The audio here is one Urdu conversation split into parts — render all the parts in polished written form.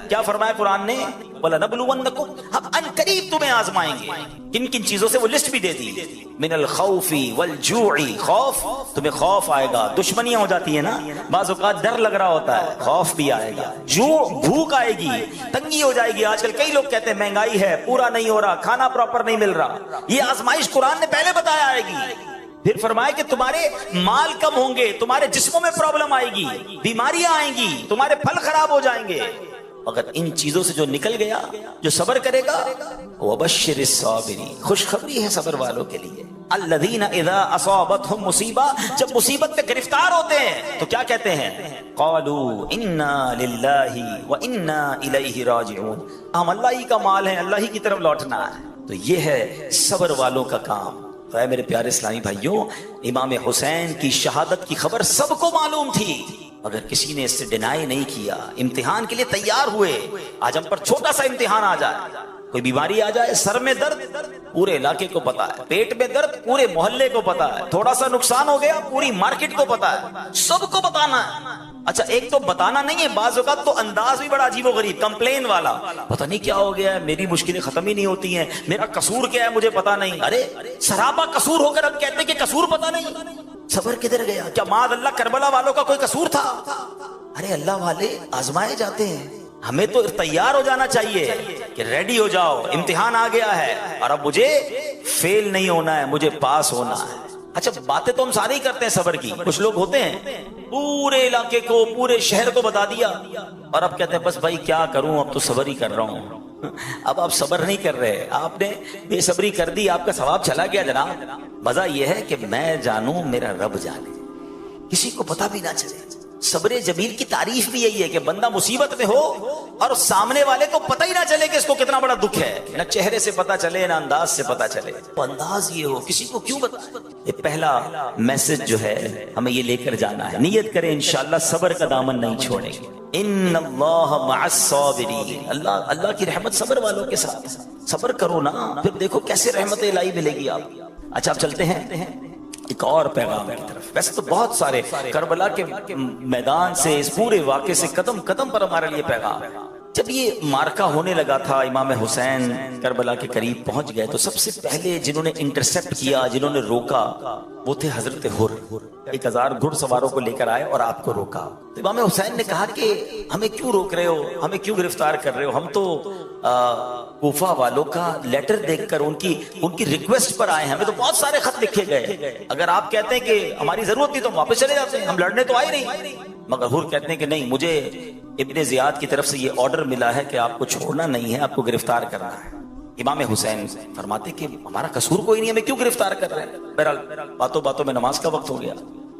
کیا فرمایا قرآن نے؟ وَلَنَبْلُوَنَّكُمْ، ہم ان قریب تمہیں آزمائیں گے. کن کن چیزوں سے؟ وہ لسٹ بھی دے دی. من الخوف والجوع، خوف، تمہیں خوف آئے گا، دشمنیاں ہو جاتی ہیں نا، بعض اوقات ڈر لگ رہا ہوتا ہے، خوف بھی آئے گا. جوع، بھوک آئے گی، تنگی ہو جائے گی. آج کل کئی لوگ کہتے ہیں مہنگائی ہے، پورا نہیں ہو رہا، کھانا پراپر نہیں مل رہا. یہ آزمائش قرآن نے پہلے بتایا آئے گی. پھر فرمایا کہ تمہارے مال کم ہوں گے، تمہارے جسموں میں پرابلم آئے گی، بیماریاں آئیں گی، تمہارے پھل خراب ہو جائیں گے. اگر ان چیزوں سے جو نکل گیا، جو صبر کرے گا، وَبَشِّرِ الصَّابِرِينَ، خوشخبری ہے صبر والوں کے لیے. الَّذِينَ إِذَا أَصَابَتْهُمْ مُصِیبَۃٌ، جب مصیبت پہ گرفتار ہوتے ہیں تو کیا کہتے ہیں؟ قَالُوا إِنَّا لِلَّهِ وَإِنَّا إِلَيْهِ رَاجِعُونَ، ہم اللہ ہی کا مال ہے، اللہ ہی کی طرف لوٹنا ہے. تو یہ ہے صبر والوں کا کام. تو اے میرے پیارے اسلامی بھائیوں، امام حسین کی شہادت کی خبر سب کو معلوم تھی، اگر کسی نے اس سے ڈینائی نہیں کیا، امتحان کے لیے تیار ہوئے. آج ہم پر چھوٹا سا امتحان آ جائے، کوئی بیماری آ جائے، سر میں درد پورے علاقے کو پتا ہے، پیٹ میں درد پورے محلے کو پتا ہے، تھوڑا سا نقصان ہو گیا پوری مارکیٹ کو پتا ہے، سب کو بتانا ہے. اچھا ایک تو بتانا نہیں ہے، بعض اوقات تو انداز بھی بڑا عجیب و غریب، کمپلین والا، پتہ نہیں کیا ہو گیا ہے، میری مشکلیں ختم ہی نہیں ہوتی ہیں، میرا قصور کیا ہے مجھے پتا نہیں. ارے سراپا قصور ہو کر اب کہتے ہیں کہ قصور پتا نہیں. صبر کدھر گیا؟ کیا معاذ اللہ کربلا والوں کا کوئی قصور تھا؟ ارے اللہ والے آزمائے جاتے ہیں، ہمیں تو تیار ہو جانا چاہیے کہ ریڈی ہو جاؤ، امتحان آ گیا ہے اور اب مجھے فیل نہیں ہونا ہے، مجھے پاس ہونا ہے. اچھا باتیں تو ہم سارے ہی کرتے ہیں صبر کی، کچھ لوگ ہوتے ہیں پورے علاقے کو، پورے شہر کو بتا دیا اور اب کہتے ہیں بس بھائی کیا کروں، اب تو صبر ہی کر رہا ہوں. اب آپ صبر نہیں کر رہے، آپ نے بے صبری کر دی، آپ کا ثواب چلا گیا جناب. مزہ یہ ہے کہ میں جانوں میرا رب جانے، کسی کو پتا بھی نہ چلے. صبر جمیل کی تعریف بھی یہی ہے کہ بندہ مصیبت میں ہو اور سامنے والے کو پتہ ہی نہ چلے کہ اس کو کتنا بڑا دکھ ہے، نہ چہرے سے پتہ چلے نہ انداز سے پتہ چلے. تو انداز یہ ہو، کسی کو کیوں بتائے. یہ پہلا میسج جو ہے ہمیں یہ لے کر جانا ہے. نیت کریں انشاءاللہ صبر کا دامن نہیں چھوڑیں گے. ان اللہ مع الصابرین، اللہ کی رحمت صبر والوں کے ساتھ. صبر کرو نا، پھر دیکھو کیسے رحمت الہی ملے گی آپ. اچھا اب چلتے ہیں ایک اور پیغام کی طرف. ویسے تو بہت سارے کربلا کے میدان سے، اس پورے واقعے سے قدم قدم پر ہمارے لیے پیغام ہے. جب یہ مارکا ہونے لگا تھا، امام حسین کربلا کے قریب پہنچ گئے، تو سب سے پہلے جنہوں نے انٹرسپٹ کیا، جنہوں نے روکا، وہ تھے حضرت حر. 1000 گھڑ سواروں کو لے کر آئے اور آپ کو روکا. تو امام حسین نے کہا کہ ہمیں کیوں روک رہے ہو، ہمیں کیوں گرفتار کر رہے ہو؟ ہم تو کوفہ والوں کا لیٹر دیکھ کر ان کی ریکویسٹ پر آئے ہیں، ہمیں تو بہت سارے خط لکھے گئے، اگر آپ کہتے ہیں کہ ہماری ضرورت نہیں تو ہم واپس چلے جاتے ہیں، ہم لڑنے تو آئے نہیں. مگر حر کہتے ہیں کہ نہیں، مجھے ابن زیاد کی طرف سے یہ آرڈر ملا ہے کہ آپ کو چھوڑنا نہیں ہے، آپ کو گرفتار کرنا ہے. امام حسین فرماتے کہ ہمارا قصور کوئی نہیں، ہمیں کیوں گرفتار کر رہے ہیں؟ بہرحال باتوں باتوں میں نماز کا وقت ہو گیا.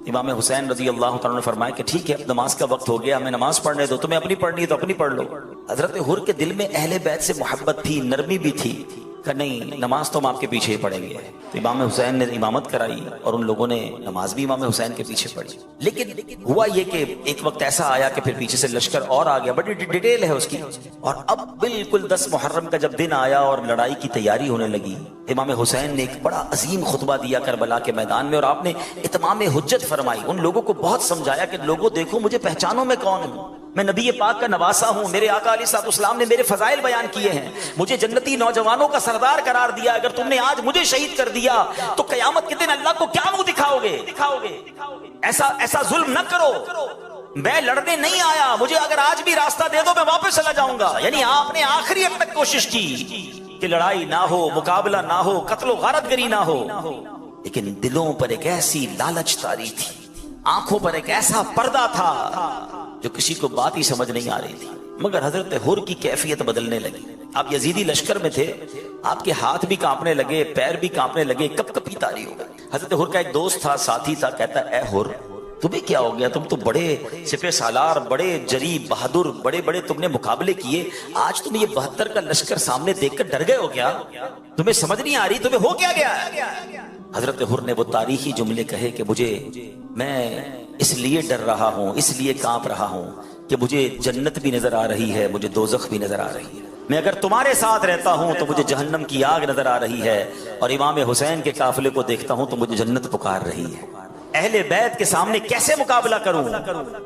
امام حسین رضی اللہ تعالیٰ نے فرمایا کہ ٹھیک ہے، اب نماز کا وقت ہو گیا، ہمیں نماز پڑھنے دو، تمہیں اپنی پڑھنی ہے تو اپنی پڑھ لو. حضرت حر کے دل میں اہل بیت سے محبت تھی، نرمی بھی تھی، کہ نہیں نماز تو ہم آپ کے پیچھے ہی پڑھیں گے. تو امام حسین نے امامت کرائی اور ان لوگوں نے نماز بھی امام حسین کے پیچھے پڑھی. لیکن ہوا یہ کہ ایک وقت ایسا آیا کہ پھر پیچھے سے لشکر اور آ گیا، بڑی ڈیٹیل ہے اس کی. اور اب بالکل 10 محرم کا جب دن آیا اور لڑائی کی تیاری ہونے لگی، امام حسین نے ایک بڑا عظیم خطبہ دیا کربلا کے میدان میں، اور آپ نے اتمام حجت فرمائی. ان لوگوں کو بہت سمجھایا کہ لوگوں دیکھو، مجھے پہچانو میں کون ہوں، میں نبی پاک کا نواسا ہوں، میرے آقا علیہ الصلوۃ والسلام نے میرے فضائل بیان کیے ہیں، مجھے جنتی نوجوانوں کا سردار قرار دیا. اگر تم نے آج مجھے شہید کر دیا تو قیامت کے دن اللہ کو کیا منہ دکھاؤ گے؟ ایسا ظلم نہ کرو، میں لڑنے نہیں آیا، مجھے اگر آج بھی راستہ دے دو میں واپس چلا جاؤں گا. یعنی آپ نے آخری حد تک کوشش کی کہ لڑائی نہ ہو، مقابلہ نہ ہو، قتل و غارت گری نہ ہو. لیکن دلوں پر ایک ایسی لالچ طاری تھی، آنکھوں پر ایک ایسا پردہ تھا جو کسی کو بات ہی سمجھ نہیں آ رہی تھی. مگر حضرت حر کی کیفیت بدلنے لگی. آپ یزیدی لشکر میں تھے، آپ کے ہاتھ بھی کانپنے لگے، پیر بھی کانپنے لگے، کپ کپی طاری ہو گئی. حضرت حر کا ایک دوست تھا، ساتھی تھا، کہتا اے حر تمہیں کیا ہو گیا؟ تم تو بڑے سپہ سالار، بڑے جری بہادر، بڑے بڑے تم نے مقابلے کیے، آج تم یہ 72 کا لشکر سامنے دیکھ کر ڈر گئے ہو کیا؟ تمہیں سمجھ نہیں آ رہی تمہیں ہو کیا گیا؟ حضرت حر نے وہ تاریخی جملے کہے کہ میں اس لیے ڈر رہا ہوں، اس لیے کانپ رہا ہوں کہ مجھے جنت بھی نظر آ رہی ہے، مجھے دوزخ بھی نظر آ رہی ہے. میں اگر تمہارے ساتھ رہتا ہوں تو مجھے جہنم کی آگ نظر آ رہی ہے، اور امام حسین کے قافلے کو دیکھتا ہوں تو مجھے جنت پکار رہی ہے. اہل بیت کے سامنے کیسے مقابلہ کروں،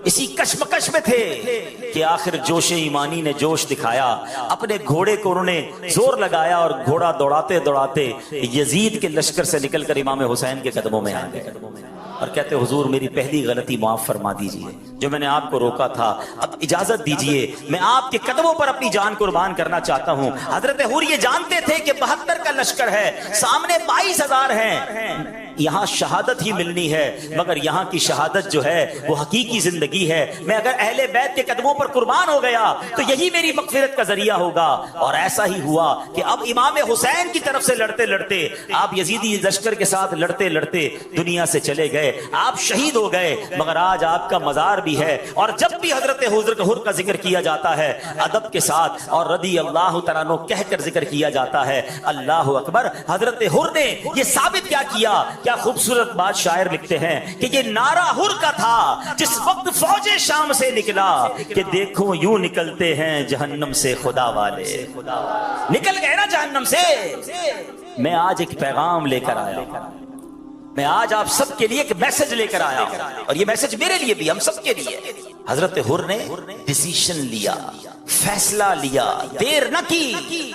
اسی کشمکش میں تھے کہ آخر جوش ایمانی نے جوش دکھایا، اپنے گھوڑے کو انہوں نے زور لگایا اور گھوڑا دوڑاتے دوڑاتے یزید کے لشکر سے نکل کر امام حسین کے قدموں میں آ گئے اور کہتے حضور میری پہلی غلطی معاف فرما دیجئے، جو میں نے آپ کو روکا تھا اب اجازت دیجئے، میں آپ کے قدموں پر اپنی جان قربان کرنا چاہتا ہوں۔ حضرت حور یہ جانتے تھے کہ 72 کا لشکر ہے، سامنے 22,000 ہیں، یہاں شہادت ہی ملنی ہے، مگر یہاں کی شہادت جو ہے وہ حقیقی زندگی ہے، میں اگر اہل بیت کے قدموں پر قربان ہو گیا تو یہی میری مغفرت کا ذریعہ ہوگا۔ اور ایسا ہی ہوا کہ اب امام حسین کی طرف سے لڑتے لڑتے آپ یزیدی لشکر کے ساتھ لڑتے لڑتے دنیا سے چلے گئے، آپ شہید ہو گئے، مگر آج آپ کا مزار بھی ہے۔ اور جب بھی حضرت حور کا ذکر کیا جاتا ہے ادب کے ساتھ اور رضی اللہ تعالیٰ عنہ کہہ کر ذکر کیا جاتا ہے، اللہ اکبر۔ حضرت حور نے یہ ثابت کیا کیا خوبصورت بات شاعر لکھتے ہیں کہ یہ نعرہ حور کا تھا جس وقت فوج شام سے نکلا کہ دیکھو یوں نکلتے ہیں جہنم سے خدا والے، نکل گئے نا جہنم سے۔ میں آج ایک پیغام لے کر آیا ہوں، میں آج آپ سب کے لیے ایک میسج لے کر آیا ہوں، اور یہ میسج میرے لیے بھی، ہم سب کے لیے۔ حضرت حور نے ڈیسیشن لیا، فیصلہ لیا، دیر نہ کی،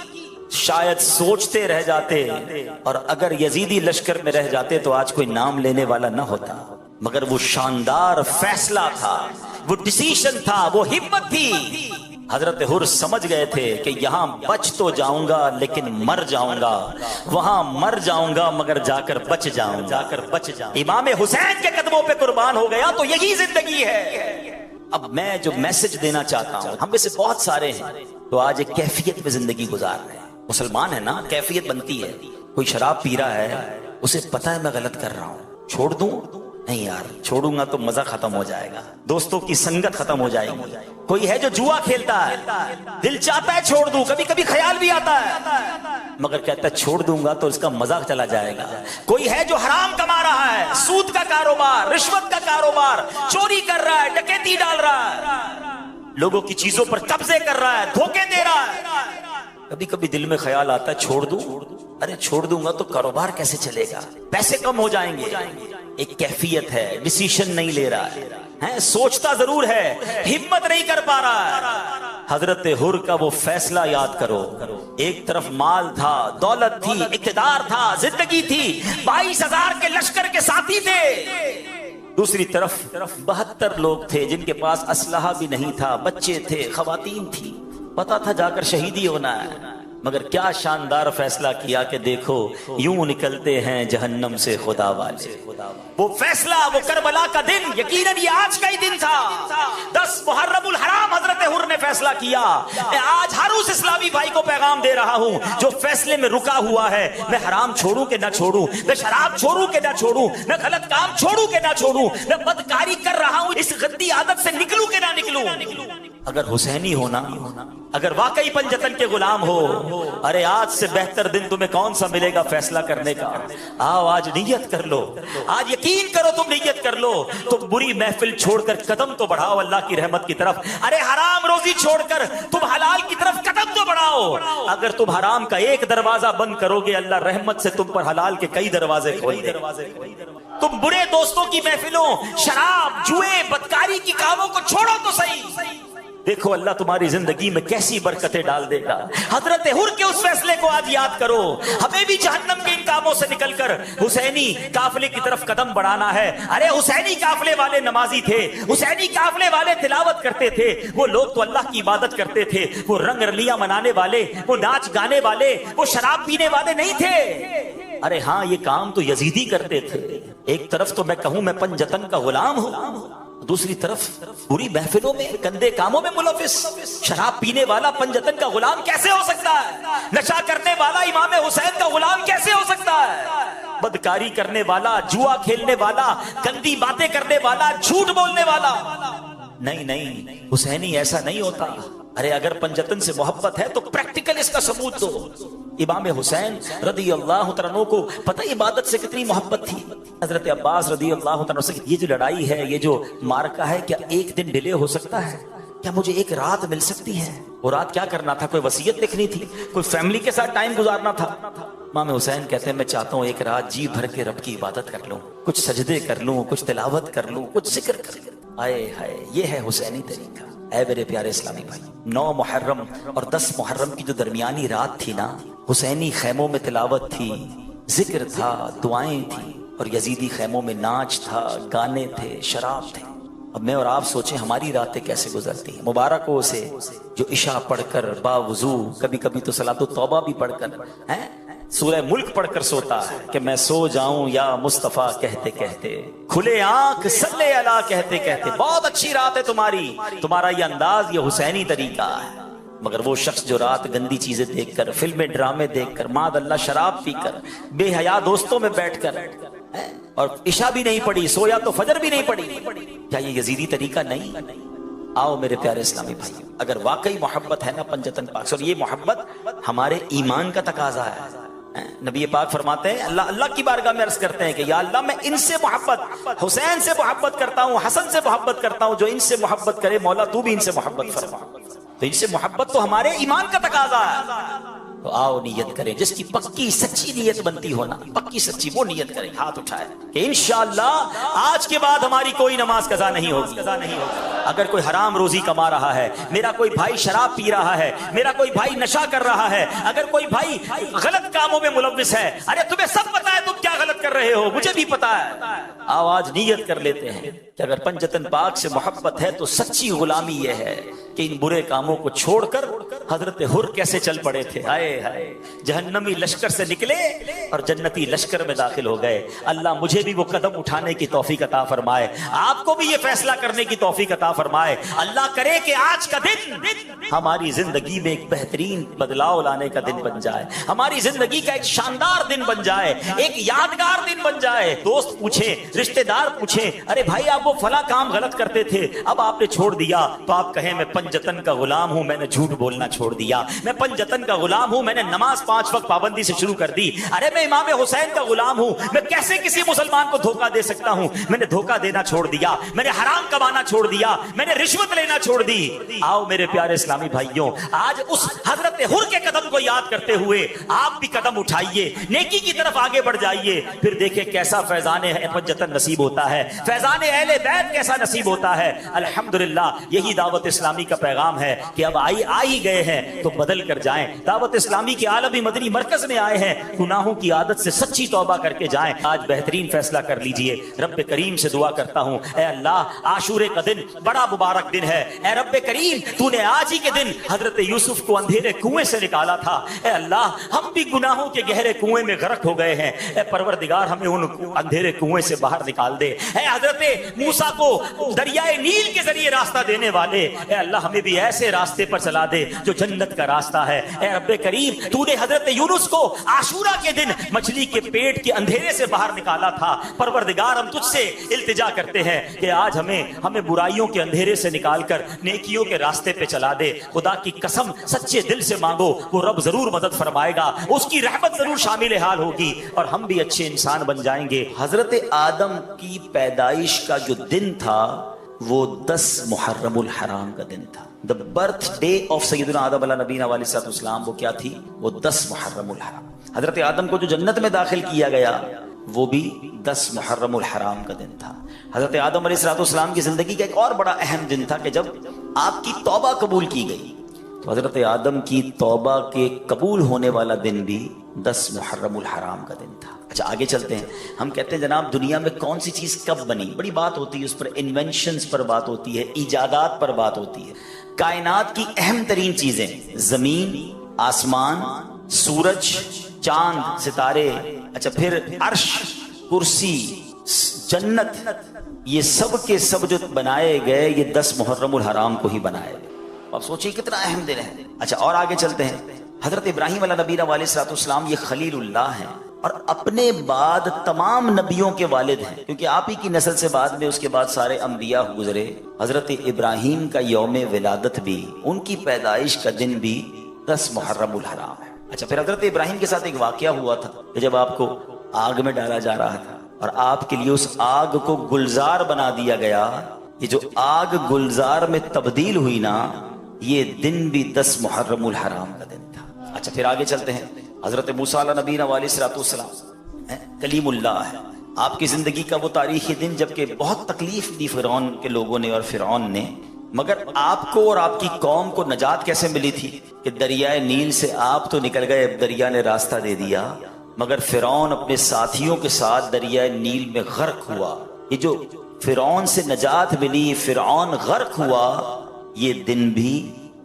شاید سوچتے رہ جاتے اور اگر یزیدی لشکر میں رہ جاتے تو آج کوئی نام لینے والا نہ ہوتا، مگر وہ شاندار فیصلہ تھا، وہ ڈیسیشن تھا، وہ ہمت تھی۔ حضرت حور سمجھ گئے تھے کہ یہاں بچ تو جاؤں گا لیکن مر جاؤں گا، وہاں مر جاؤں گا مگر جا کر بچ جاؤں گا۔ امام حسین کے قدموں پہ قربان ہو گیا تو یہی زندگی ہے۔ اب میں جو میسج دینا چاہتا ہوں، ہم میں سے بہت سارے ہیں تو آج ایک کیفیت میں زندگی گزار رہے ہیں، مسلمان ہے نا، کیفیت بنتی ہے۔ کوئی شراب پی رہا ہے، اسے پتا ہے میں غلط کر رہا ہوں، چھوڑ دوں؟ نہیں یار، چھوڑوں گا تو مزہ ختم ہو جائے گا، دوستوں کی سنگت ختم ہو جائے گی۔ کوئی ہے جو جوا کھیلتا ہے، دل چاہتا ہے چھوڑ دوں، کبھی کبھی خیال بھی آتا ہے، مگر کہتا ہے چھوڑ دوں گا تو اس کا مزہ چلا جائے گا۔ کوئی ہے جو حرام کما رہا ہے، سود کا کاروبار، رشوت کا کاروبار، چوری کر رہا ہے، ڈکیتی ڈال رہا ہے، لوگوں کی چیزوں پر قبضے کر رہا ہے، دھوکے دے رہا ہے۔ کبھی کبھی دل میں خیال آتا ہے چھوڑ دوں، ارے چھوڑ دوں گا تو کاروبار کیسے چلے گا، پیسے کم ہو جائیں گے۔ ایک کیفیت ہے، ڈیسیشن نہیں لے رہا ہے، سوچتا ضرور ہے، ہمت نہیں کر پا رہا ہے۔ حضرت حور کا وہ فیصلہ یاد کرو، ایک طرف مال تھا، دولت تھی، اقتدار تھا، زندگی تھی، 22,000 کے لشکر کے ساتھی تھے، دوسری طرف 72 لوگ تھے جن کے پاس اسلحہ بھی نہیں تھا، بچے تھے، خواتین تھی، پتا تھا جا کر شہیدی ہونا ہے، مگر کیا شاندار فیصلہ کیا کہ دیکھو یوں نکلتے ہیں جہنم سے خدا والے۔ وہ فیصلہ، وہ کربلا کا دن، یقیناً یہ آج کا ہی دن تھا، 10 محرم الحرام حضرت حور نے فیصلہ کیا۔ میں آج ہر اس اسلامی بھائی کو پیغام دے رہا ہوں جو فیصلے میں رکا ہوا ہے، میں حرام چھوڑوں کہ نہ چھوڑوں، میں شراب چھوڑوں کہ نہ چھوڑوں، میں غلط کام چھوڑوں کہ نہ چھوڑوں، میں بدکاری کر رہا ہوں، اس غدی عادت سے نکلوں کہ نہ نکلوں۔ اگر حسینی ہونا، اگر واقعی پنجتن کے غلام ہو، ارے آج سے بہتر دن تمہیں کون سا ملے گا فیصلہ کرنے کا؟ آؤ آج نیت کر لو، آج یقین کرو، تم نیت کر لو، تم بری محفل چھوڑ کر قدم تو بڑھاؤ اللہ کی رحمت کی طرف، ارے حرام روزی چھوڑ کر تم حلال کی طرف قدم تو بڑھاؤ۔ اگر تم حرام کا ایک دروازہ بند کرو گے، اللہ رحمت سے تم پر حلال کے کئی دروازے کھول دے۔ تم برے دوستوں کی محفلوں، شراب، جوئے، بدکاری کی کاموں کو چھوڑو تو صحیح، دیکھو اللہ تمہاری زندگی میں کیسی برکتیں ڈال دے گا۔ حضرت حور کے اس فیصلے کو آج یاد کرو، ہمیں بھی جہنم کے ان کاموں سے نکل کر حسینی قافلے کی طرف قدم بڑھانا ہے۔ ارے حسینی قافلے والے نمازی تھے، حسینی قافلے والے تلاوت کرتے تھے، وہ لوگ تو اللہ کی عبادت کرتے تھے، وہ رنگ رلیاں منانے والے، وہ ناچ گانے والے، وہ شراب پینے والے نہیں تھے۔ ارے ہاں یہ کام تو یزیدی کرتے تھے۔ ایک طرف تو میں کہوں میں پنجتن کا غلام ہوں، دوسری طرف پوری محفلوں میں گندے کاموں میں ملوث، شراب پینے والا پنجتن کا غلام کیسے ہو سکتا ہے؟ نشہ کرنے والا امام حسین کا غلام کیسے ہو سکتا ہے؟ بدکاری کرنے والا، جوا کھیلنے والا، گندی باتیں کرنے والا، جھوٹ بولنے والا، نہیں، حسینی ایسا نہیں ہوتا۔ ارے اگر پنجتن سے محبت ہے تو پریکٹیکل اس کا ثبوت دو۔ امام حسین رضی اللہ عنہ کو پتہ عبادت سے کتنی محبت تھی۔ حضرت عباس رضی اللہ عنہ سے یہ جو لڑائی ہے، یہ جو مارکا ہے، کیا ایک دن ڈیلے ہو سکتا ہے؟ کیا مجھے ایک رات مل سکتی ہے؟ وہ رات کیا کرنا تھا؟ کوئی وصیت لکھنی تھی، کوئی فیملی کے ساتھ ٹائم گزارنا تھا؟ امام حسین کہتے ہیں میں چاہتا ہوں ایک رات جی بھر کے رب کی عبادت کر لوں، کچھ سجدے کر لوں، کچھ تلاوت کر لوں، کچھ ذکر کر لوں۔ آئے ہائے، یہ ہے حسینی طریقہ۔ اے میرے پیارے اسلامی بھائی، 9 محرم اور 10 محرم کی جو درمیانی رات تھی نا، حسینی خیموں میں تلاوت تھی، ذکر تھا، دعائیں تھی، اور یزیدی خیموں میں ناچ تھا، گانے تھے، شراب تھے۔ اب میں اور آپ سوچیں ہماری راتیں کیسے گزرتی ہیں۔ مبارک ہو اسے جو عشاء پڑھ کر باوضو، کبھی کبھی تو صلاۃ التوبہ بھی پڑھ کر، سورہ ملک پڑھ کر سوتا ہے کہ میں سو جاؤں یا مصطفیٰ کہتے کہتے، کھلے آنکھ صلی اللہ کہتے کہتے۔ بہت اچھی رات ہے تمہاری، تمہارا یہ انداز، یہ حسینی طریقہ ہے۔ مگر وہ شخص جو رات گندی چیزیں دیکھ کر، فلمیں ڈرامے دیکھ کر، معاذ اللہ شراب پی کر، بے حیا دوستوں میں بیٹھ کر، اور عشاء بھی نہیں پڑھی، سویا تو فجر بھی نہیں پڑھی، کیا یہ یزیدی طریقہ نہیں؟ آؤ میرے پیارے اسلامی بھائی، اگر واقعی محبت ہے نا پنجتن پاک سے، اور یہ محبت ہمارے ایمان کا تقاضا ہے۔ نبی پاک فرماتے ہیں، اللہ کی بارگاہ میں عرض کرتے ہیں کہ یا اللہ میں ان سے محبت، حسین سے محبت کرتا ہوں، حسن سے محبت کرتا ہوں، جو ان سے محبت کرے مولا تو بھی ان سے محبت فرما۔ تو ان سے محبت تو ہمارے ایمان کا تقاضا ہے۔ تو آؤ نیت کریں، جس کی پکی سچی نیت بنتی ہونا، پکی سچی وہ نیت کریں، ہاتھ اٹھائے کہ انشاءاللہ آج کے بعد ہماری کوئی نماز قضا نہیں ہوگی۔ اگر کوئی حرام روزی کما رہا ہے، میرا کوئی بھائی شراب پی رہا ہے، میرا کوئی بھائی نشہ کر رہا ہے، اگر کوئی بھائی غلط کاموں میں ملوث ہے، ارے تمہیں سب پتا ہے تم کیا غلط کر رہے ہو، مجھے بھی پتا ہے۔ آؤ آج نیت کر لیتے ہیں کہ اگر پنجتن پاک سے محبت ہے تو سچی غلامی یہ ہے کہ ان برے کاموں کو چھوڑ کر حضرت حر کیسے چل پڑے تھے، ہائے ہائے، جہنمی لشکر سے نکلے اور جنتی لشکر میں داخل ہو گئے۔ اللہ مجھے بھی وہ قدم اٹھانے کی توفیق عطا فرمائے، آپ کو بھی یہ فیصلہ کرنے کی توفیق عطا فرمائے۔ اللہ کرے کہ آج کا دن ہماری زندگی میں ایک بہترین بدلاؤ لانے کا دن بن جائے، ہماری زندگی کا ایک شاندار دن بن جائے، ایک یادگار دن بن جائے۔ دوست پوچھیں، رشتہ دار پوچھیں، ارے بھائی آپ وہ فلاں کام غلط کرتے تھے، اب آپ نے چھوڑ دیا، تو آپ کہیں میں پنجتن کا غلام ہوں، میں نے جھوٹ بولنا چھوڑ دیا، میں پنجتن کا غلام ہوں، میں نے نماز 5 وقت پابندی سے شروع کر دی، ارے میں امام حسین کا غلام ہوں، میں کیسے کسی مسلمان کو دھوکہ دے سکتا ہوں، میں نے دھوکہ دینا چھوڑ دیا، میں نے حرام کمانا چھوڑ دیا، میں نے رشوت لینا چھوڑ دی۔ آؤ میرے پیارے اسلامی بھائیوں، آج اس حضرت حر کے قدم کو یاد کرتے ہوئے آپ بھی قدم اٹھائیے، نیکی کی طرف آگے بڑھ جائیے، پھر دیکھیں کیسا فیضان پنجتن نصیب ہوتا ہے، فیضان اہل بیت کیسا نصیب ہوتا ہے۔ الحمدللہ یہی دعوت اسلامی کا پیغام ہے کہ اب آ ہی گئے ہیں تو بدل کر جائیں۔ دعوت اسلامی کے عالمی مدنی مرکز میں آئے ہیں، گناہوں کی عادت سے سچی توبہ کر کے جائیں۔ آج بہترین فیصلہ کر لیجئے۔ رب کریم سے دعا کرتا ہوں، اے اللہ عاشورے کا دن بڑا مبارک دن ہے، اے رب کریم تو نے آج ہی کے دن حضرت یوسف کو اندھیرے کنویں سے نکالا تھا، اے اللہ ہم بھی گناہوں کے گہرے کنویں میں غرق ہو گئے ہیں، اے پروردگار ہمیں ان اندھیرے کنویں سے باہر نکال دے۔ اے حضرت موسیٰ کو دریائے نیل کے ذریعے راستہ دینے والے، اے اللہ ہمیں بھی ایسے راستے پر چلا دے جو جنت کا راستہ ہے۔ اے رب کریم تو نے حضرت یونس کو عاشورہ کے دن مچھلی کے پیٹ کے اندھیرے سے باہر نکالا تھا، پروردگار ہم تجھ سے التجا کرتے ہیں کہ آج ہمیں برائیوں کے اندھیرے سے نکال کر نیکیوں کے راستے پہ چلا دے۔ خدا کی قسم سچے دل سے مانگو، وہ رب ضرور مدد فرمائے گا، اس کی رحمت ضرور شامل حال ہوگی اور ہم بھی اچھے انسان بن جائیں گے۔ حضرت آدم کی پیدائش کا جو دن تھا وہ 10 محرم الحرام کا دن تھا۔ The birthday of سیدنا آدم علیہ نبینا علیہ الصلوۃ والسلام وہ کیا تھی؟ وہ 10 محرم الحرام۔ حضرت آدم کو جو جنت میں داخل کیا گیا وہ بھی 10 محرم الحرام کا دن تھا۔ حضرت آدم علیہ الصلوۃ والسلام کی زندگی کا ایک اور بڑا اہم دن تھا کہ جب آپ کی توبہ قبول کی گئی، تو حضرت آدم کی توبہ کے قبول ہونے والا دن بھی 10 محرم الحرام کا دن تھا۔ اچھا آگے چلتے ہیں۔ ہم کہتے ہیں جناب دنیا میں کون سی چیز کب بنی، بڑی بات ہوتی ہے اس پر، انوینشنز پر بات ہوتی ہے، ایجادات پر بات ہوتی ہے۔ کائنات کی اہم ترین چیزیں زمین، آسمان، سورج، چاند، ستارے، اچھا پھر عرش، کرسی، جنت، یہ سب کے سب جو بنائے گئے یہ 10 محرم الحرام کو ہی بنائے گئے۔ آپ سوچیے کتنا اہم دن ہے۔ اچھا اور آگے چلتے ہیں۔ حضرت ابراہیم علیہ نبینا علیہ الصلوۃ والسلام یہ خلیل اللہ ہیں اور اپنے بعد تمام نبیوں کے والد ہیں، کیونکہ آپ ہی کی نسل سے بعد میں اس کے بعد سارے انبیاء گزرے۔ حضرت ابراہیم کا یوم ولادت بھی، ان کی پیدائش کا دن بھی 10 محرم الحرام ہے۔ اچھا پھر حضرت ابراہیم کے ساتھ ایک واقعہ ہوا تھا کہ جب آپ کو آگ میں ڈالا جا رہا تھا اور آپ کے لیے اس آگ کو گلزار بنا دیا گیا، یہ جو آگ گلزار میں تبدیل ہوئی نا، یہ دن بھی 10 محرم الحرام کا دن تھا۔ اچھا پھر آگے چلتے ہیں۔ حضرت موسیٰ علیہ نبینا علیہ الصلوۃ والسلام کلیم اللہ ہے، آپ کی زندگی کا وہ تاریخی دن جبکہ بہت تکلیف دی فرعون کے لوگوں نے اور فرعون نے، مگر آپ کو اور آپ کی قوم کو نجات کیسے ملی تھی کہ دریائے نیل سے آپ تو نکل گئے، دریا نے راستہ دے دیا، مگر فرعون اپنے ساتھیوں کے ساتھ دریائے نیل میں غرق ہوا۔ یہ جو فرعون سے نجات ملی، فرعون غرق ہوا، یہ دن بھی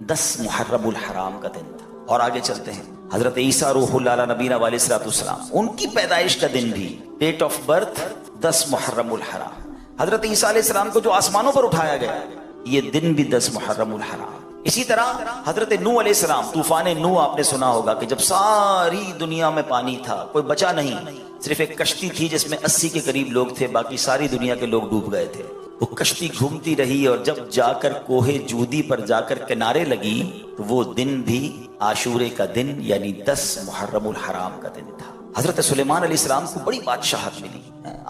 10 محرم الحرام کا دن تھا۔ اور آگے چلتے ہیں، حضرت عیسیٰ روح اللہ علیہ نبینا علیہ الصلوۃ والسلام، ان کی پیدائش کا دن بھی ڈیٹ آف برتھ 10 محرم الحرام۔ حضرت عیسیٰ علیہ السلام کو جو آسمانوں پر اٹھایا گیا، یہ دن بھی 10 محرم الحرام۔ اسی طرح حضرت نوح علیہ السلام، طوفان نوح آپ نے سنا ہوگا کہ جب ساری دنیا میں پانی تھا، کوئی بچا نہیں، صرف ایک کشتی تھی جس میں 80 کے قریب لوگ تھے، باقی ساری دنیا کے لوگ ڈوب گئے تھے۔ وہ کشتی گھومتی رہی اور جب جا کر کوہ جودی پر جا کر کنارے لگی تو وہ دن بھی عاشورے کا دن یعنی 10 محرم الحرام کا دن تھا۔ حضرت سلیمان علیہ السلام کو بڑی بادشاہت ملی،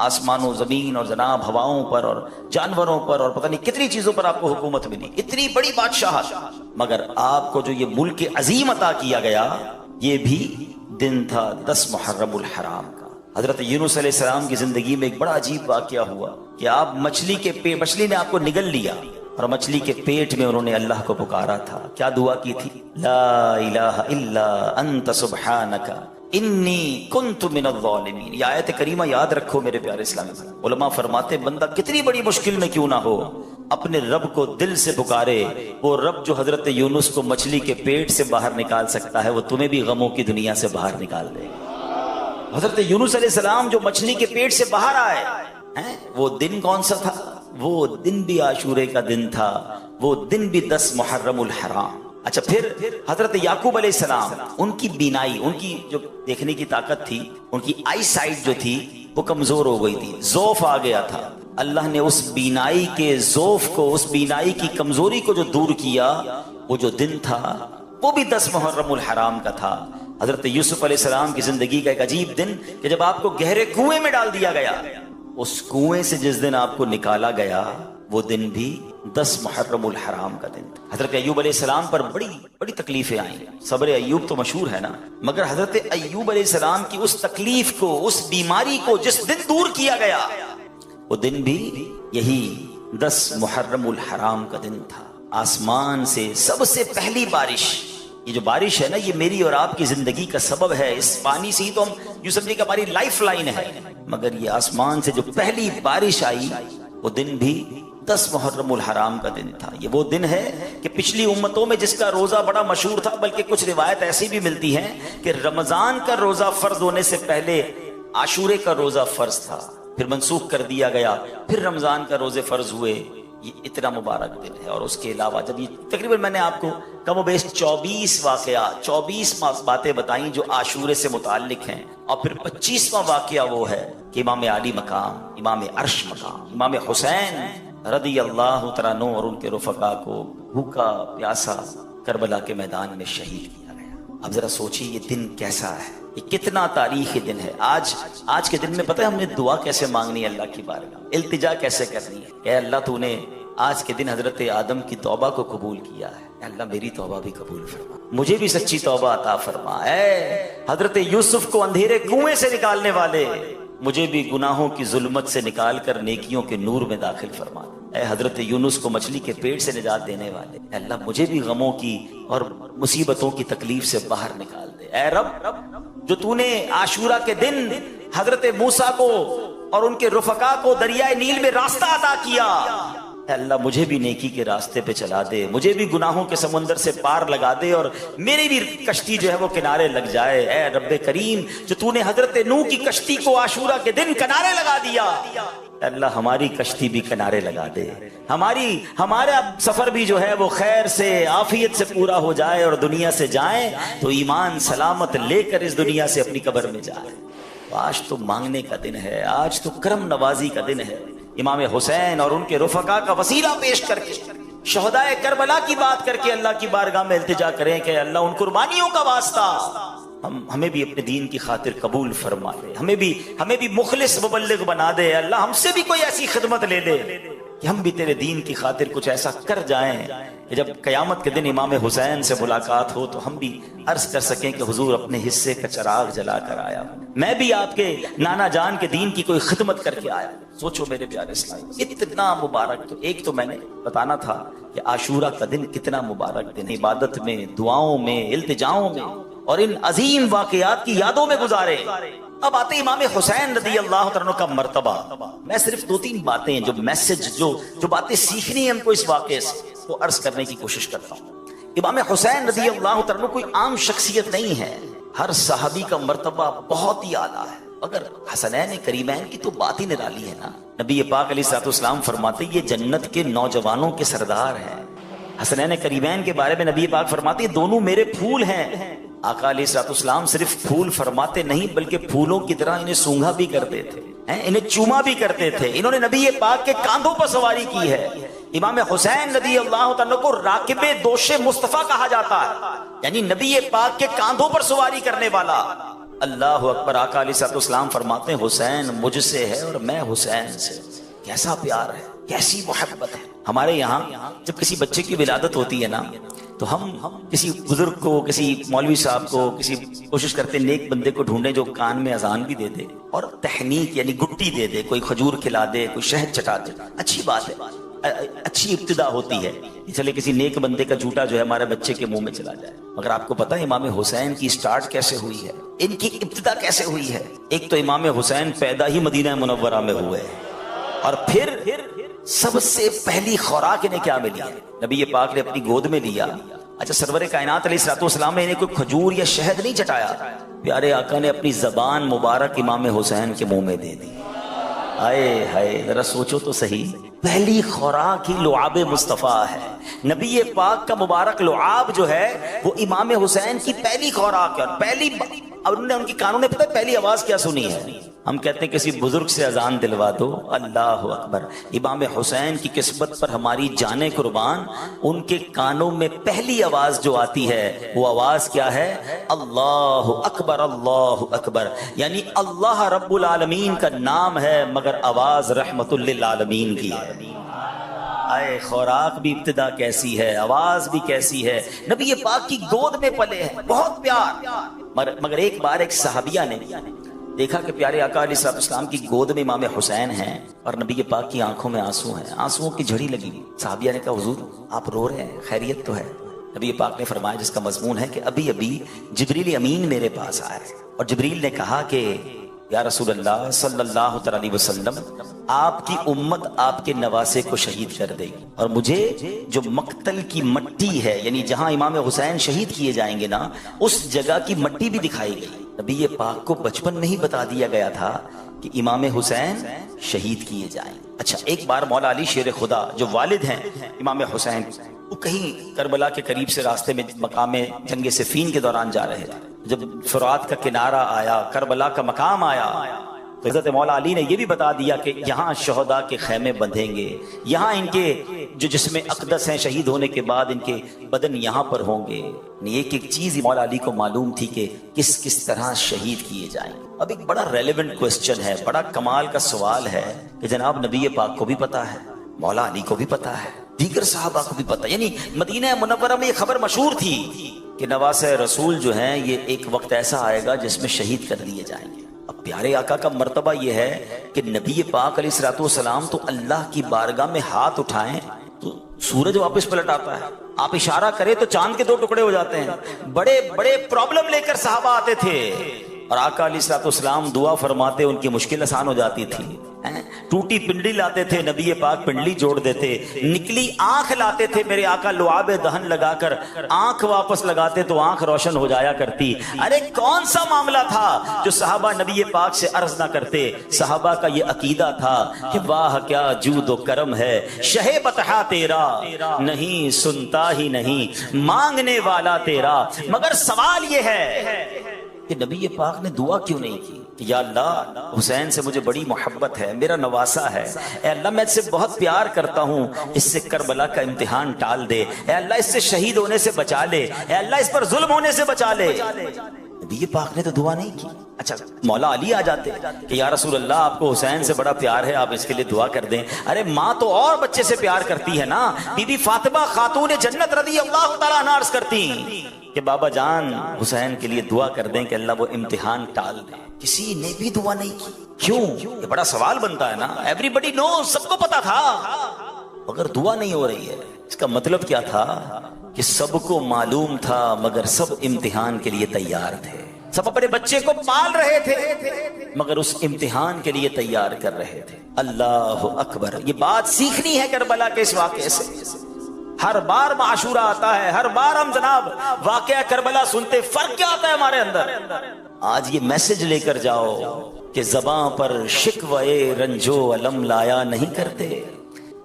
آسمان و زمین اور جناب ہواؤں پر اور جانوروں پر اور پتہ نہیں کتنی چیزوں پر آپ کو حکومت ملی، اتنی بڑی بادشاہت، مگر آپ کو جو یہ ملک عظیم عطا کیا گیا، یہ بھی دن تھا 10 محرم الحرام کا۔ حضرت یونس علیہ السلام کی زندگی میں ایک بڑا عجیب واقعہ ہوا کہ آپ مچھلی نے آپ کو نگل لیا اور مچھلی کے پیٹ میں انہوں نے اللہ کو پکارا تھا، کیا دعا کی تھی؟ لا الہ الا انت سبحانک انی کنت من الظالمین۔ یہ آیت کریمہ یاد رکھو میرے پیارے اسلامی بھائی۔ علماء فرماتے بندہ کتنی بڑی مشکل میں کیوں نہ ہو، اپنے رب کو دل سے پکارے، وہ رب جو حضرت یونس کو مچھلی کے پیٹ سے باہر نکال سکتا ہے، وہ تمہیں بھی غموں کی دنیا سے باہر نکال دے۔ حضرت یونس علیہ السلام جو مچھلی کے پیٹ سے باہر آئے، وہ دن کون سا تھا؟ وہ دن بھی عاشورے کا دن تھا، وہ دن بھی 10 محرم الحرام۔ اچھا پھر حضرت یعقوب علیہ السلام، ان کی بینائی، ان کی جو دیکھنے کی طاقت تھی، ان کی آئی سائٹ جو تھی وہ کمزور ہو گئی تھی، ضعف آ گیا تھا۔ اللہ نے اس بینائی کے ضعف کو، اس بینائی کی کمزوری کو جو دور کیا، وہ جو دن تھا وہ بھی 10 محرم الحرام کا تھا۔ حضرت یوسف علیہ السلام کی زندگی کا ایک عجیب دن کہ جب آپ کو گہرے کنویں میں ڈال دیا گیا، اس کنویں سے جس دن آپ کو نکالا گیا، وہ دن بھی 10 محرم الحرام کا دن تھا۔ حضرت ایوب علیہ السلام پر بڑی تکلیفیں آئیں، صبر ایوب تو مشہور ہے نا، مگر حضرت ایوب علیہ السلام کی اس تکلیف کو، اس بیماری کو جس دن دور کیا گیا، وہ دن بھی یہی 10 محرم الحرام کا دن تھا۔ آسمان سے سب سے پہلی بارش، یہ جو بارش ہے نا، یہ میری اور آپ کی زندگی کا سبب ہے، اس پانی سے ہی تو ہم یوں سمجھے کہ ہماری لائف لائن ہے، مگر یہ آسمان سے جو پہلی بارش آئی، وہ دن بھی 10 محرم الحرام کا دن تھا۔ یہ وہ دن ہے کہ پچھلی امتوں میں جس کا روزہ بڑا مشہور تھا، بلکہ کچھ روایت ایسی بھی ملتی ہیں کہ رمضان کا روزہ فرض ہونے سے پہلے عاشورے کا روزہ فرض تھا، پھر منسوخ کر دیا گیا، پھر رمضان کا روزے فرض ہوئے۔ یہ اتنا مبارک دن ہے۔ اور اس کے علاوہ جب یہ تقریباً میں نے آپ کو کم و بیش 24 واقعات، 24 باتیں بتائیں جو عاشورے سے متعلق ہیں، اور پھر 25واں واقعہ وہ ہے کہ امام علی مقام، امام عرش مقام، امام حسین رضی اللہ تعالیٰ عنہ اور ان کے رفقا کو بھوکا پیاسا کربلا کے میدان میں شہید کیا گیا۔ اب ذرا سوچیے یہ دن کیسا ہے، یہ کتنا تاریخی دن ہے۔ آج کے دن میں پتہ ہے ہم نے دعا کیسے مانگنی ہے اللہ کی بارگاہ، التجا کیسے کرنی ہے کہ اے اللہ تو نے آج کے دن حضرت آدم کی توبہ کو قبول کیا ہے، اے اللہ میری توبہ بھی قبول فرما، مجھے بھی سچی توبہ عطا فرما۔ اے حضرت یوسف کو اندھیرے کنویں سے نکالنے والے، مجھے بھی گناہوں کی ظلمت سے نکال کر نیکیوں کے نور میں داخل فرما۔ اے حضرت یونس کو مچھلی کے پیٹ سے نجات دینے والے، اے اللہ مجھے بھی غموں کی اور مصیبتوں کی تکلیف سے باہر نکال دے۔ اے رب جو تو نے عاشورہ کے دن حضرت موسیٰ کو اور ان کے رفقا کو دریائے نیل میں راستہ عطا کیا، اے اللہ مجھے بھی نیکی کے راستے پہ چلا دے، مجھے بھی گناہوں کے سمندر سے پار لگا دے اور میری بھی کشتی جو ہے وہ کنارے لگ جائے۔ اے رب کریم جو تو نے حضرت نوح کی کشتی کو عاشورہ کے دن کنارے لگا دیا، اے اللہ ہماری کشتی بھی کنارے لگا دے، ہمارا سفر بھی جو ہے وہ خیر سے عافیت سے پورا ہو جائے اور دنیا سے جائیں تو ایمان سلامت لے کر اس دنیا سے اپنی قبر میں جائے۔ آج تو مانگنے کا دن ہے، آج تو کرم نوازی کا دن ہے۔ امام حسین اور ان کے رفقا کا وسیلہ پیش کر کے، شہدائے کربلا کی بات کر کے اللہ کی بارگاہ میں التجا کریں کہ اللہ ان قربانیوں کا واسطہ ہمیں بھی اپنے دین کی خاطر قبول فرما لے، ہمیں بھی مخلص مبلغ بنا دے، اللہ ہم سے بھی کوئی ایسی خدمت لے لے کہ ہم بھی تیرے دین کی خاطر کچھ ایسا کر جائیں کہ جب قیامت کے دن امام حسین سے ملاقات ہو تو ہم بھی عرض کر سکیں کہ حضور اپنے حصے کا چراغ جلا کر آیا ہوں، میں بھی آپ کے نانا جان کے دین کی کوئی خدمت کر کے آیا ہوں۔ سوچو میرے پیارے اسلامی، اتنا مبارک، تو ایک تو میں نے بتانا تھا کہ عاشورہ کا دن کتنا مبارک دن، عبادت میں، دعاؤں میں، التجاؤں میں اور ان عظیم واقعات کی یادوں میں گزارے۔ اب آتے امام حسین رضی اللہ عنہ کا مرتبہ، میں صرف 2-3 باتیں جو میسج جو باتیں سیکھنی ہیں ہم کو اس واقعے سے وہ عرض کرنے کی کوشش کرتا ہوں۔ امام حسین رضی اللہ عنہ کوئی عام شخصیت نہیں ہے، ہر صحابی کا مرتبہ بہت ہی اعلیٰ ہے۔ اگر حسنین کریمین کی تو بات ہی نرالی ہے نا، نبی پاک علیہ الصلوۃ والسلام فرماتے یہ جنت کے نوجوانوں کے سردار ہیں۔ حسنین کریمین کے بارے میں نبی پاک فرماتے دونوں میرے پھول ہیں۔ آقا علیہ الصلوۃ والسلام صرف پھول فرماتے نہیں بلکہ پھولوں کی طرح انہیں سونگھا بھی کرتے تھے، انہیں چوما بھی کرتے تھے۔ انہوں نے نبی پاک کے کاندھوں پر سواری کی ہے۔ امام حسین رضی اللہ عنہ کو راکب دوش مصطفیٰ کہا جاتا ہے، یعنی نبی پاک کے کاندھوں پر سواری کرنے والا۔ اللہ اکبر۔ آقا علیہ الصلوۃ والسلام فرماتے ہیں حسین مجھ سے ہے اور میں حسین سے۔ کیسا پیار ہے، کیسی محبت ہے۔ ہمارے یہاں جب کسی بچے کی ولادت ہوتی ہے نا تو ہم کسی بزرگ کو، کسی مولوی صاحب کو، کسی کوشش کرتے نیک بندے کو ڈھونڈیں جو کان میں اذان بھی دے دے اور تحنیک یعنی گٹی دے دے، کوئی کھجور کھلا دے، کوئی شہد چٹا دے۔ اچھی بات ہے، اچھی ابتدا ہوتی ہے، چلے کسی نیک بندے کا جھوٹا جو ہے ہمارے بچے کے منہ میں چلا جائے۔ مگر آپ کو پتا ہے امام حسین کی سٹارٹ کیسے ہوئی ہے، ان کی ابتدا کیسے ہوئی ہے؟ ایک تو امام حسین پیدا ہی مدینہ منورہ میں ہوئے اور پھر سب سے پہلی خوراک انہیں کیا ملی؟ نبی پاک نے اپنی گود میں لیا۔ اچھا، سرور کائنات علیہ الصلوۃ والسلام نے انہیں کوئی کھجور یا شہد نہیں چٹایا، پیارے آقا نے اپنی زبان مبارک امام حسین کے منہ میں دے دی۔ ہائے ہائے، ذرا سوچو تو صحیح، پہلی خوراک ہی لعاب مصطفیٰ ہے۔ نبی پاک کا مبارک لعاب جو ہے وہ امام حسین کی پہلی خوراک ہے۔ اور پہلی اور انہوں نے ان کے کانوں نے پتہ پہلی آواز کیا سنی ہے؟ ہم کہتے ہیں کسی بزرگ سے اذان دلوا دو، اللہ اکبر۔ امام حسین کی قسمت پر ہماری جانیں قربان، ان کے کانوں میں پہلی آواز جو آتی ہے وہ آواز کیا ہے؟ اللہ اکبر، اللہ اکبر، یعنی اللہ رب العالمین کا نام ہے مگر آواز رحمت للعالمین کی ہے۔ آئے خوراک بھی ابتدا کیسی ہے، آواز بھی کیسی ہے۔ نبی پاک کی گود میں پلے ہیں، بہت پیار۔ مگر ایک بار ایک صحابیہ نے دیکھا کہ پیارے آقا علیہ الصلوۃ والسلام کی گود میں امام حسین ہیں اور نبی پاک کی آنکھوں میں آنسو ہیں، آنسوؤں کی جھڑی لگی۔ صحابیہ نے کہا حضور آپ رو رہے ہیں، خیریت تو ہے؟ نبی پاک نے فرمایا جس کا مضمون ہے کہ ابھی ابھی جبریل امین میرے پاس آئے اور جبریل نے کہا کہ یا رسول اللہ صلی اللہ علیہ وسلم آپ کی امت آپ کے نواسے کو شہید کر دے گی اور مجھے جو مقتل کی مٹی ہے یعنی جہاں امام حسین شہید کیے جائیں گے نا اس جگہ کی مٹی بھی دکھائی گئی۔ نبی پاک کو بچپن میں ہی بتا دیا گیا تھا کہ امام حسین شہید کیے جائیں۔ اچھا، ایک بار مولا علی شیر خدا جو والد ہیں امام حسین، وہ کہیں کربلا کے قریب سے راستے میں مقام جنگ صفین کے دوران جا رہے تھے۔ جب فرات کا کنارہ آیا، کربلا کا مقام آیا تو حضرت مولا علی نے یہ بھی بتا دیا کہ یہاں شہداء کے خیمے بندھیں گے، یہاں ان کے جو جسم اقدس ہیں شہید ہونے کے بعد ان کے بدن یہاں پر ہوں گے۔ ایک ایک چیز مولا علی کو معلوم تھی کہ کس کس طرح شہید کیے جائیں۔ اب ایک بڑا ریلیونٹ کوسچن ہے، بڑا کمال کا سوال ہے کہ جناب نبی پاک کو بھی پتا ہے، مولا علی کو بھی پتا ہے، دیگر صحابہ کو بھی پتا ہے، یعنی مدینہ منورہ میں یہ خبر مشہور تھی کہ نواسہ رسول جو ہیں یہ ایک وقت ایسا آئے گا جس میں شہید کر دیے جائیں گے۔ اب پیارے آقا کا مرتبہ یہ ہے کہ نبی پاک علیہ الصلوۃ والسلام تو اللہ کی بارگاہ میں ہاتھ اٹھائیں تو سورج واپس پلٹ آتا ہے، آپ اشارہ کریں تو چاند کے 2 ٹکڑے ہو جاتے ہیں۔ بڑے بڑے پرابلم لے کر صحابہ آتے تھے اور آقا علیہ الصلوۃ والسلام دعا فرماتے، ان کی مشکل آسان ہو جاتی تھی۔ ٹوٹی پنڈلی لاتے تھے، نبی پاک پنڈلی جوڑ دیتے، نکلی آنکھ لاتے تھے، میرے آقا لعاب دہن لگا کر آنکھ واپس لگاتے تو آنکھ روشن ہو جایا کرتی۔ ارے کون سا معاملہ تھا جو صحابہ نبی پاک سے عرض نہ کرتے؟ صحابہ کا یہ عقیدہ تھا کہ واہ کیا جود و کرم ہے، شہ بطحا تیرا نہیں سنتا ہی نہیں مانگنے والا تیرا۔ مگر سوال یہ ہے کہ نبی پاک نے دعا کیوں نہیں کی کہ یا اللہ حسین سے مجھے بڑی محبت ہے، میرا نواسا ہے، اے اللہ میں اس سے بہت پیار کرتا ہوں، اس سے کربلا کا امتحان ٹال دے، اے اللہ اس سے شہید ہونے سے بچا لے، اے اللہ اس پر ظلم ہونے سے بچا لے۔ نبی پاک نے تو دعا نہیں کی. اچھا مولا علی آ جاتے کہ یا رسول اللہ آپ کو حسین سے بڑا پیار ہے, آپ اس کے لیے دعا کر دیں. ارے ماں تو اور بچے سے پیار کرتی ہے نا. بی بی فاطمہ خاتون جنت رضی اللہ تعالیٰ عنہا عرض کرتی کہ بابا جان حسین کے لیے دعا کر دیں کہ اللہ وہ امتحان ٹال دے. کسی نے بھی دعا نہیں کی. کیوں؟ یہ بڑا سوال بنتا ہے نا. ایوری بڈی نو, سب کو پتا تھا, مگر دعا نہیں ہو رہی ہے. اس کا مطلب کیا تھا کہ سب کو معلوم تھا مگر سب امتحان کے لیے تیار تھے. سب اپنے بچے کو پال رہے تھے مگر اس امتحان کے لیے تیار کر رہے تھے. اللہ اکبر. یہ بات سیکھنی ہے کربلا کے اس واقعے سے. ہر بار معاشورہ آتا ہے, ہر بار ہم جناب واقعہ کربلا سنتے, فرق کیا آتا ہے ہمارے اندر؟ آج یہ میسج لے کر جاؤ کہ زباں پر شکوے رنجو علم لایا نہیں کرتے,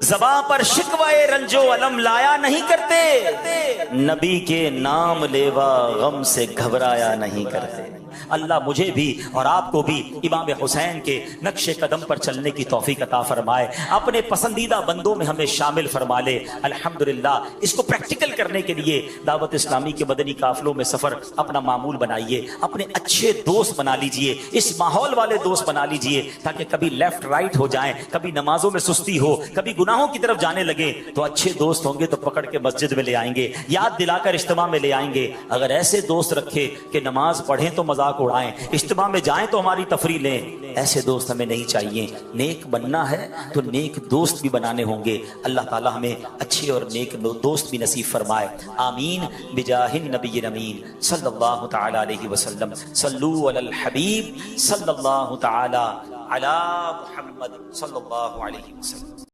زباں پر شکوے رنجو علم لایا نہیں کرتے, نبی کے نام لیوا غم سے گھبرایا نہیں کرتے. اللہ مجھے بھی اور آپ کو بھی امام حسین کے نقش قدم پر چلنے کی توفیق عطا فرمائے, اپنے پسندیدہ بندوں میں ہمیں شامل فرما لے. الحمدللہ اس کو پریکٹیکل کرنے کے لیے دعوت اسلامی کے مدنی قافلوں میں سفر اپنا معمول بنائیے, اپنے اچھے دوست بنا لیجئے, اس ماحول والے دوست بنا لیجئے تاکہ کبھی لیفٹ رائٹ ہو جائیں, کبھی نمازوں میں سستی ہو, کبھی گناہوں کی طرف جانے لگے تو اچھے دوست ہوں گے تو پکڑ کے مسجد میں لے آئیں گے, یاد دلا کر اجتماع میں لے آئیں گے. اگر ایسے دوست رکھے کہ نماز پڑھیں تو مذاق اڑائیں, اجتماع میں جائیں تو ہماری تفریح لیں, ایسے دوست ہمیں نہیں چاہیے. نیک بننا ہے تو نیک دوست بھی بنانے ہوں گے. اللہ تعالی ہمیں اچھے اور نیک دوست بھی نصیب فرمائے. آمین بجاہ النبی الامین صلی اللہ تعالی علیہ وسلم. صلو علی الحبیب صلی اللہ تعالی علی محمد صلی اللہ علیہ وسلم.